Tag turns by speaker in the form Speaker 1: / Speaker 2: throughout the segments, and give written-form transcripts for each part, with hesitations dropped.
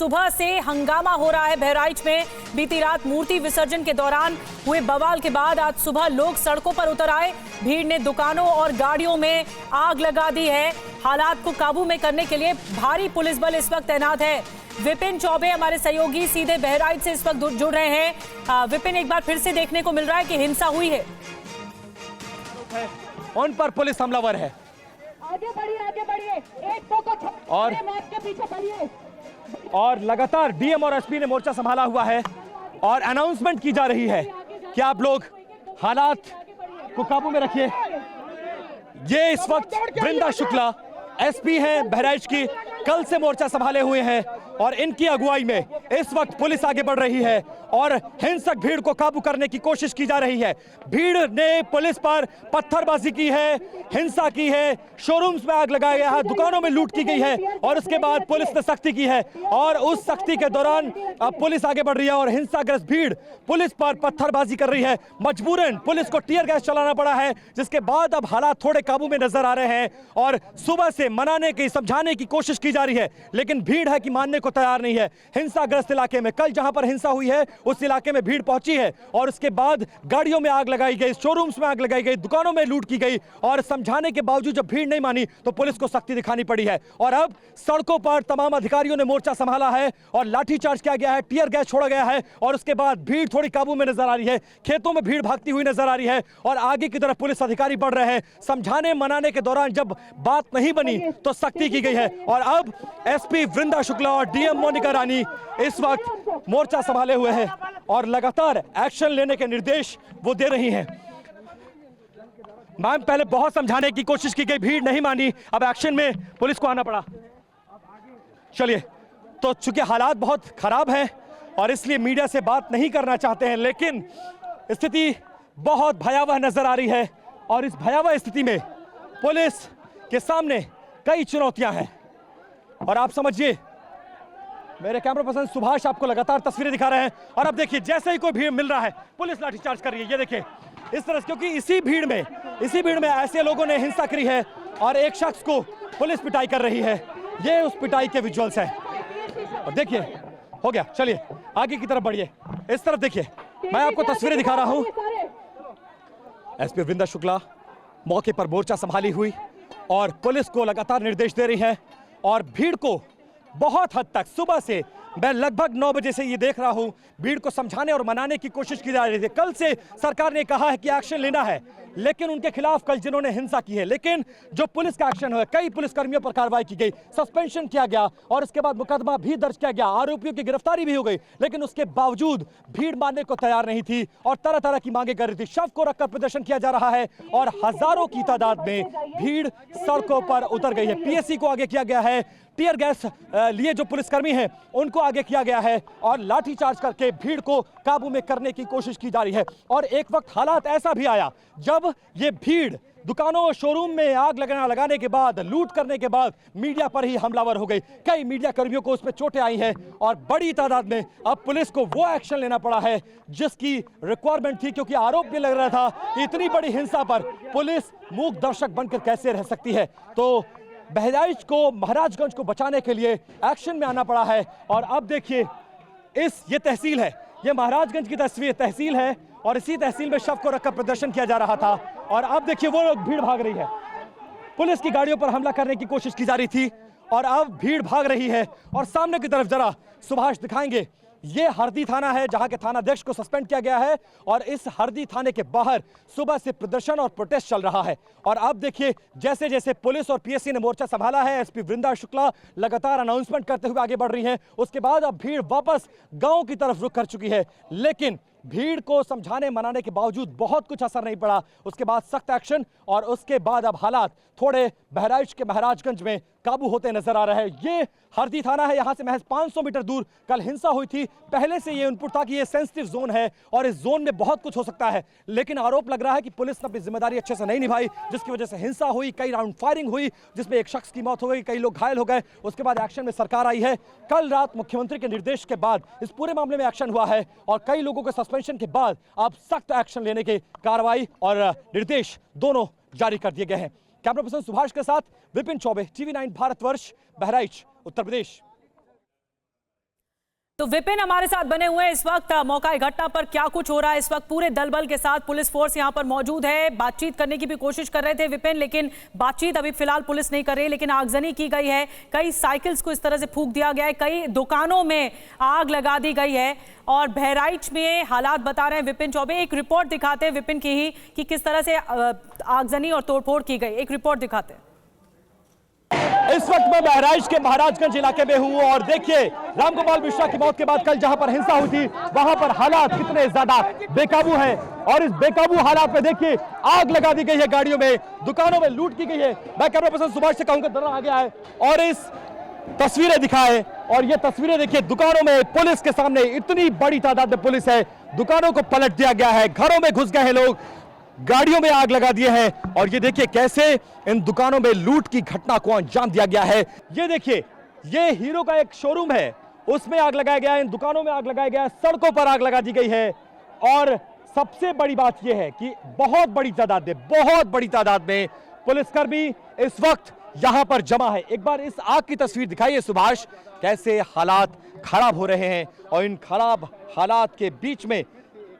Speaker 1: सुबह से हंगामा हो रहा है बहराइच में। बीती रात मूर्ति विसर्जन के दौरान हुए बवाल के बाद आज सुबह लोग सड़कों पर उतर आए। भीड़ ने दुकानों और गाड़ियों में आग लगा दी है। हालात को काबू में करने के लिए भारी पुलिस बल इस वक्त तैनात है। विपिन चौबे हमारे सहयोगी सीधे बहराइच से इस वक्त जुड़ रहे हैं। विपिन, एक बार फिर से देखने को मिल रहा है कि हिंसा हुई है,
Speaker 2: उन पर पुलिस हमलावर है।
Speaker 3: आगे बढ़िए, एक को
Speaker 2: और
Speaker 3: के पीछे बढ़िए।
Speaker 2: और लगातार डीएम और एसपी ने मोर्चा संभाला हुआ है और अनाउंसमेंट की जा रही है कि आप लोग हालात को काबू में रखिए। ये इस वक्त वृंदा शुक्ला एसपी हैं बहराइच की, कल से मोर्चा संभाले हुए हैं और इनकी अगुवाई में इस वक्त पुलिस आगे बढ़ रही है और हिंसक भीड़ को काबू करने की कोशिश की जा रही है। भीड़ ने पुलिस पर पत्थरबाजी की है, हिंसा की है, शोरूम्स में आग लगाया गया है, दुकानों में लूट की गई है और उसके बाद पुलिस ने सख्ती की है और उस सख्ती के दौरान अब पुलिस आगे बढ़ रही है और हिंसाग्रस्त भीड़ पुलिस पर पत्थरबाजी कर रही है। मजबूरन पुलिस को टीयर गैस चलाना पड़ा है, जिसके बाद अब हालात थोड़े काबू में नजर आ रहे हैं और सुबह से मनाने की, समझाने की कोशिश की जा रही है, लेकिन भीड़ है कि मानने को तैयार नहीं है। हिंसाग्रस्त इलाके में कल जहां पर हिंसा हुई है उस इलाके में भीड़ पहुंची है और उसके बाद गाड़ियों में आग लगाई गई, शोरूम्स में आग लगाई गई, दुकानों में लूट की गई और समझाने के बावजूद जब भीड़ नहीं मानी तो पुलिस को सख्ती दिखानी पड़ी है। और अब सड़कों पर तमाम अधिकारियों ने मोर्चा संभाला है और लाठीचार्ज किया गया है, टीयर गैस छोड़ा गया है और उसके बाद भीड़ थोड़ी काबू में नजर आ रही है। खेतों में भीड़ भागती हुई नजर आ रही है और आगे की तरफ पुलिस अधिकारी बढ़ रहे हैं। समझाने मनाने के दौरान जब बात नहीं बनी तो सख्ती की गई है और अब एसपी वृंदा शुक्ला और डीएम मोनिका रानी इस वक्त मोर्चा संभाले हुए हैं और लगातार एक्शन लेने के निर्देश वो दे रही हैं। मैम, पहले बहुत समझाने की कोशिश की गई, भीड़ नहीं मानी, अब एक्शन में पुलिस को आना पड़ा। चलिए, तो चूंकि हालात बहुत खराब हैं और इसलिए मीडिया से बात नहीं करना चाहते हैं, लेकिन स्थिति बहुत भयावह नजर आ रही है और इस भयावह स्थिति में पुलिस के सामने कई चुनौतियां हैं और आप समझिए, मेरे कैमरा पर्सन सुभाष आपको लगातार तस्वीरें दिखा रहे हैं और अब देखिए जैसे ही कोई भीड़ मिल रहा है पुलिस लाठीचार्ज कर रही है। ये देखिए इस तरह से, क्योंकि इसी भीड़ में ऐसे लोगों ने हिंसा करी है और एक शख्स को पुलिस पिटाई कर रही है। ये उस पिटाई के विजुअल्स हैं और देखिए, हो गया। चलिए आगे की तरफ बढ़िए, इस तरफ देखिए, मैं आपको तस्वीरें दिखा रहा हूं। एसपी वृंदा शुक्ला मौके पर मोर्चा संभाली हुई और पुलिस को लगातार निर्देश दे रही है और भीड़ को बहुत हद तक सुबह से मैं लगभग 9 बजे से ये देख रहा हूं, भीड़ को समझाने और मनाने की कोशिश की जा रही थी। कल से सरकार ने कहा है कि एक्शन लेना है, लेकिन उनके खिलाफ कल जिन्होंने हिंसा की है, लेकिन जो पुलिस का एक्शन है, कई पुलिसकर्मियों पर कार्रवाई की गई, सस्पेंशन किया गया और उसके बाद मुकदमा भी दर्ज किया गया, आरोपियों की गिरफ्तारी भी हो गई, लेकिन उसके बावजूद भीड़ मानने को तैयार नहीं थी और तरह तरह की मांगे कर रही थी। शव को रखकर प्रदर्शन किया जा रहा है और हजारों की तादाद में भीड़ सड़कों पर उतर गई है। पीएससी को आगे किया गया है, टीयर गैस लिए जो पुलिसकर्मी हैं उनको आगे किया गया है और लाठीचार्ज करके भीड़ को काबू में करने की कोशिश की जा रही है। और एक वक्त हालात ऐसा भी आया जब ये भीड़ दुकानों और शोरूम में आग लगाने के बाद, लूट करने के बाद मीडिया पर ही हमलावर हो गई। कई मीडिया कर्मियों को उसमें चोटें आई हैं और बड़ी तादाद में अब पुलिस को वो एक्शन लेना पड़ा है जिसकी रिक्वायरमेंट थी, क्योंकि आरोप भी लग रहा था कि इतनी बड़ी हिंसा पर पुलिस मूक दर्शक बनकर कैसे रह सकती है। तो बहराइच को, महाराजगंज को बचाने के लिए एक्शन में आना पड़ा है और अब देखिए ये तहसील है, ये महाराजगंज की तहसील है और इसी तहसील में शव को रखकर प्रदर्शन किया जा रहा था और अब देखिए वो लोग, भीड़ भाग रही है। पुलिस की गाड़ियों पर हमला करने की कोशिश की जा रही थी और अब भीड़ भाग रही है और सामने की तरफ जरा सुभाष दिखाएंगे, ये हरदी थाना है जहां के थानाध्यक्ष को सस्पेंड किया गया है और इस हरदी थाने के बाहर सुबह से प्रदर्शन और प्रोटेस्ट चल रहा है। और अब देखिए जैसे जैसे पुलिस और पीएससी ने मोर्चा संभाला है, एसपी वृंदा शुक्ला लगातार अनाउंसमेंट करते हुए आगे बढ़ रही है। उसके बाद अब भीड़ वापस गांव की तरफ रुख कर चुकी है, लेकिन भीड़ को समझाने मनाने के बावजूद बहुत कुछ असर नहीं पड़ा। उसके बाद सख्त एक्शन और उसके बाद अब हालात थोड़े बहराइच के महाराजगंज में काबू होते नजर आ रहे हैं। ये हरदी थाना है, यहां से महज 500 मीटर दूर कल हिंसा हुई थी। पहले से ये इनपुट था कि ये सेंसिटिव जोन है और इस जोन में बहुत कुछ हो सकता है, लेकिन आरोप लग रहा है कि पुलिस ने अपनी जिम्मेदारी अच्छे से नहीं निभाई, जिसकी वजह से हिंसा हुई, कई राउंड फायरिंग हुई जिसमें एक शख्स की मौत हो गई, कई लोग घायल हो गए। उसके बाद एक्शन में सरकार आई है। कल रात मुख्यमंत्री के निर्देश के बाद इस पूरे मामले में एक्शन हुआ है और कई लोगों के सस्पेंशन के बाद अब सख्त एक्शन लेने के कार्रवाई और निर्देश दोनों जारी कर दिए गए हैं। कैमरा पर्सन सुभाष के साथ विपिन चौबे, टीवी 9 भारतवर्ष, बहराइच, उत्तर प्रदेश।
Speaker 1: तो विपिन हमारे साथ बने हुए हैं इस वक्त मौका घटना पर क्या कुछ हो रहा है। इस वक्त पूरे दल बल के साथ पुलिस फोर्स यहां पर मौजूद है। बातचीत करने की भी कोशिश कर रहे थे विपिन, लेकिन बातचीत अभी फिलहाल पुलिस नहीं कर रही है। लेकिन आगजनी की गई है, कई साइकिल्स को इस तरह से फूंक दिया गया है, कई दुकानों में आग लगा दी गई है। और बहराइच में हालात बता रहे हैं विपिन चौबे। एक रिपोर्ट दिखाते हैं विपिन की ही कि किस तरह से आगजनी और तोड़फोड़ की गई। एक रिपोर्ट दिखाते हैं।
Speaker 2: इस वक्त मैं बहराइच के महाराजगंज इलाके में हूं और देखिए रामगोपाल मिश्रा की मौत के बाद कल जहां पर हिंसा हुई थी वहां पर हालात कितने ज्यादा बेकाबू हैं। और इस बेकाबू हालात में देखिए आग लगा दी गई है, गाड़ियों में, दुकानों में लूट की गई है। मैं कैमरा पर्सन सुभाष से कहूंगा दौरान आ गया है और इस तस्वीरें दिखाए। और ये तस्वीरें देखिए, दुकानों में पुलिस के सामने इतनी बड़ी तादाद में पुलिस है, दुकानों को पलट दिया गया है, घरों में घुस गए हैं लोग, गाड़ियों में आग लगा दिए हैं। और ये देखिए कैसे इन दुकानों में लूट की घटना को अंजाम दिया गया है। ये देखिए, ये हीरो का एक शोरूम है, उसमें आग लगाया गया है, इन दुकानों में आग लगाया गया है, सड़कों पर आग लगा दी गई है। और सबसे बड़ी बात यह है कि बहुत बड़ी तादाद में पुलिसकर्मी इस वक्त यहां पर जमा है। एक बार इस आग की तस्वीर दिखाइए सुभाष, कैसे हालात खराब हो रहे हैं। और इन खराब हालात के बीच में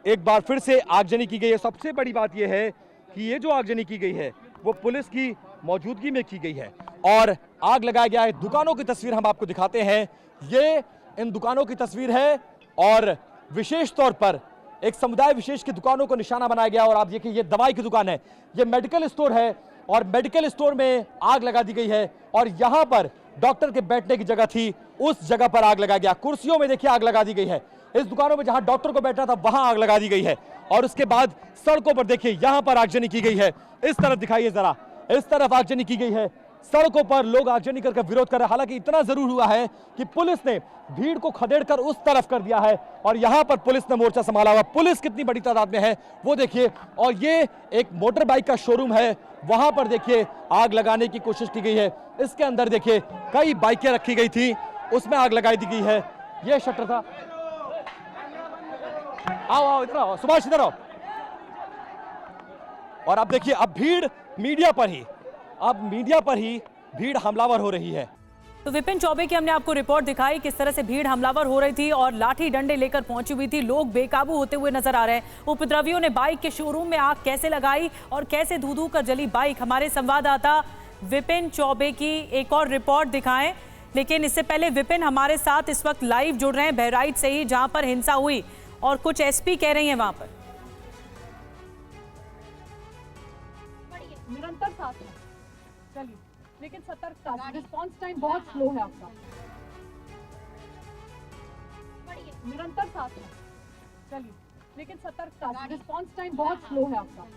Speaker 2: एक बार फिर से आगजनी की गई है। सबसे बड़ी बात यह है कि ये जो आगजनी की गई है वो पुलिस की मौजूदगी में की गई है और आग लगाया गया है। दुकानों की तस्वीर हम आपको दिखाते हैं। ये इन दुकानों की तस्वीर है और विशेष तौर पर एक समुदाय विशेष की दुकानों को निशाना बनाया गया। और आप देखिए, ये दवाई की दुकान है, ये मेडिकल स्टोर है और मेडिकल स्टोर में आग लगा दी गई है। और यहां पर डॉक्टर के बैठने की जगह थी, उस जगह पर आग लगाया गया। कुर्सियों में देखिए आग लगा दी गई है। इस दुकानों में जहां डॉक्टर को बैठना था वहां आग लगा दी गई है। और उसके बाद सड़कों पर देखिए, यहां पर आगजनी की गई है। इस तरफ दिखाइए जरा, इस तरफ आगजनी की गई है। सड़कों पर लोग आगजनी करके विरोध कर रहे हैं। हालांकि इतना जरूर हुआ है कि पुलिस ने भीड़ को खदेड़कर उस तरफ कर दिया है और यहां पर पुलिस ने मोर्चा संभाला हुआ। पुलिस कितनी बड़ी तादाद में है वो देखिए। और ये एक मोटर बाइक का शोरूम है, वहां पर देखिए आग लगाने की कोशिश की गई है। इसके अंदर देखिए कई बाइकें रखी गई थी, उसमें आग लगाई दी गई है। यह शटर था। आओ इधर आओ सुभाष, इधर आओ। और अब देखिए, अब भीड़ मीडिया पर ही भीड़ हमलावर हो रही है।
Speaker 1: तो विपिन चौबे की हमने आपको रिपोर्ट दिखाई, किस तरह से भीड़ हमलावर हो रही थी और लाठी डंडे लेकर पहुंची हुई थी। लोग बेकाबू होते हुए नजर आ रहे हैं। उपद्रवियों ने बाइक के शोरूम में आग कैसे लगाई और कैसे धू-धू कर जली बाइक, हमारे संवाददाता विपिन चौबे की एक और रिपोर्ट दिखाएं। लेकिन इससे पहले विपिन हमारे साथ इस वक्त लाइव जुड़ रहे हैं बहराइच से ही, जहां पर हिंसा हुई और कुछ एसपी कह रही हैं वहां पर।
Speaker 3: निरंतर साथ है, चलिए, लेकिन सतर्कता, रिस्पांस टाइम बहुत स्लो है आपका। निरंतर साथ है, चलिए, लेकिन सतर्कता, रिस्पांस टाइम बहुत स्लो है आपका।